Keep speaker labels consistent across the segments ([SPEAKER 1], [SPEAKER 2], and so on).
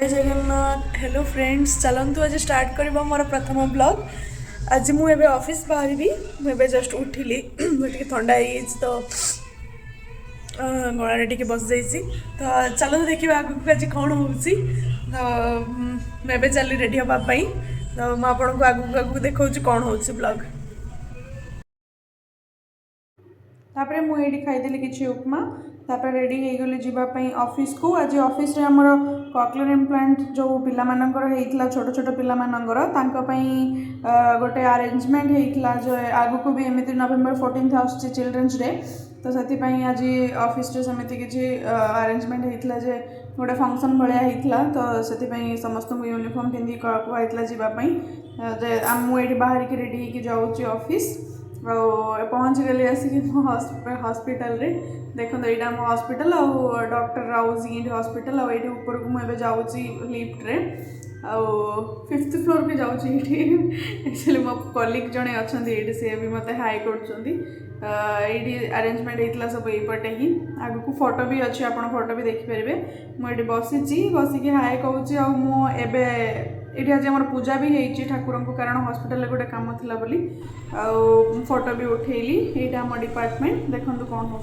[SPEAKER 1] जय Jagannath. Hello friends, चलतु आज स्टार्ट करवा मोर प्रथम ब्लॉग। आज मुझे ऑफिस बाहर मुझे जस्ट उठिली मुझे ठंडा तो गला टे बस जाइए। तो चलो देखिए आगे आज कौन हो मुझे चली रेडी हाँपाई। तो मुझे आगू देखा कौन हो ब्लॉग। तापर मुझे खाईदेली किसी उपमा। तापर रेडी हो गली जीवाई ऑफिस को। आज ऑफिस रे हमर कॉकलियर इम्प्लांट जो पिलामानंकर होइतला छोट छोट पिलामानंकर गोटे अरेंजमेंट होइतला जो आगु को भी एमती नवेम्बर 14 आसुची चिल्ड्रेन्स डे। तो से आज ऑफिस रे सेमती किसी अरेंजमेंट होइतला जे गोटे फंक्शन भाया होइतला। तो से समस्त को यूनिफॉर्म पिंधि कहला जीवाई मुझे बाहर की रेडी होकर जाऊँगी ऑफिस। पहुँच गली आसिक हॉस्पिटल रे। देखो यहाँ मो हॉस्पिटल आ डॉक्टर राउज इंड हॉस्पिटल आईटी ऊपर को मुझे जाऊँगी लिफ्ट रे आ 5th फ्लोर भी जाऊँगी। एक्चुअली मो कलीग जड़े अच्छा ये सी भी मत हाई कर अरेंजमेंट होता सब यपटे ही। आग को फोटो भी अच्छी आप फोटो भी देखिपारे। मुझे बसी बसिक हाई कहूँ ये आज आम पूजा भी होती ठाकुर को कारण हॉस्पिटल गोटे कम थी बोली फोटो भी उठेली। यहाँ आम डिपार्टमेंट देखो कौन हो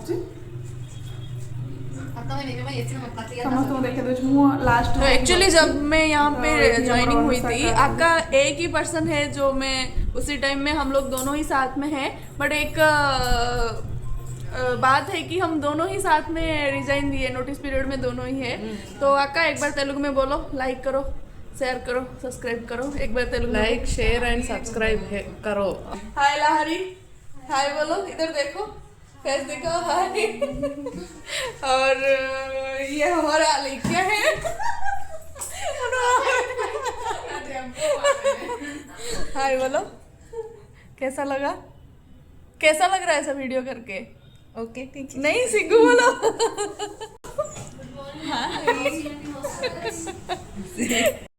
[SPEAKER 1] समस्त देखे दूसरी लास्ट।
[SPEAKER 2] एक्चुअली जब मैं यहाँ पे ज्वाइनिंग हुई थी आपका एक ही पर्सन है जो मैं उसी टाइम में हम लोग दोनों ही साथ में हैं। बट एक बात है कि हम दोनों ही साथ में रिजाइन दिए, नोटिस पीरियड में दोनों ही है। तो आका एक बार तेलुगु में बोलो, लाइक करो, शेयर करो, सब्सक्राइब करो। एक बार Telugu
[SPEAKER 3] like share and subscribe करो।
[SPEAKER 2] हाय लहरी, हाय बोलो, इधर देखो, फेस देखो, हाय। और ये हमारा क्या है हाय बोलो। कैसा लगा, कैसा लग रहा है ऐसा वीडियो करके?
[SPEAKER 3] ओके ठीक है।
[SPEAKER 2] नहीं सिंगू बोलो।